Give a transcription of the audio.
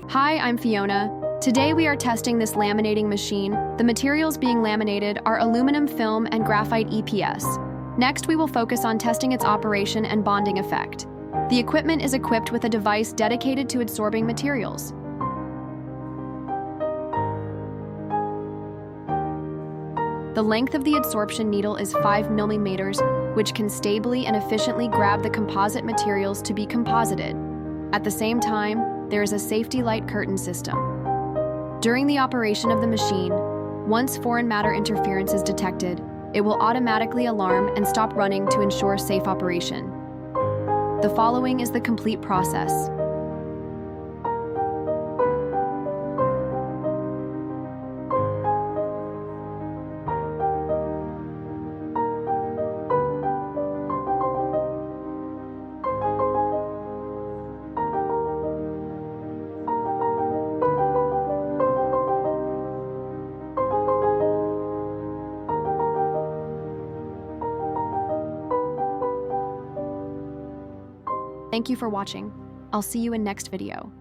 Hi, I'm Fiona. Today we are testing this laminating machine. The materials being laminated are aluminum film and graphite EPS. Next, we will focus on testing its operation and bonding effect. The equipment is equipped with a device dedicated to adsorbing materials. The length of the adsorption needle is 5 millimeters, which can stably and efficiently grab the composite materials to be composited. At the same time, there is a safety light curtain system. During the operation of the machine, once foreign matter interference is detected, it will automatically alarm and stop running to ensure safe operation. The following is the complete process. Thank you for watching. I'll see you in next video.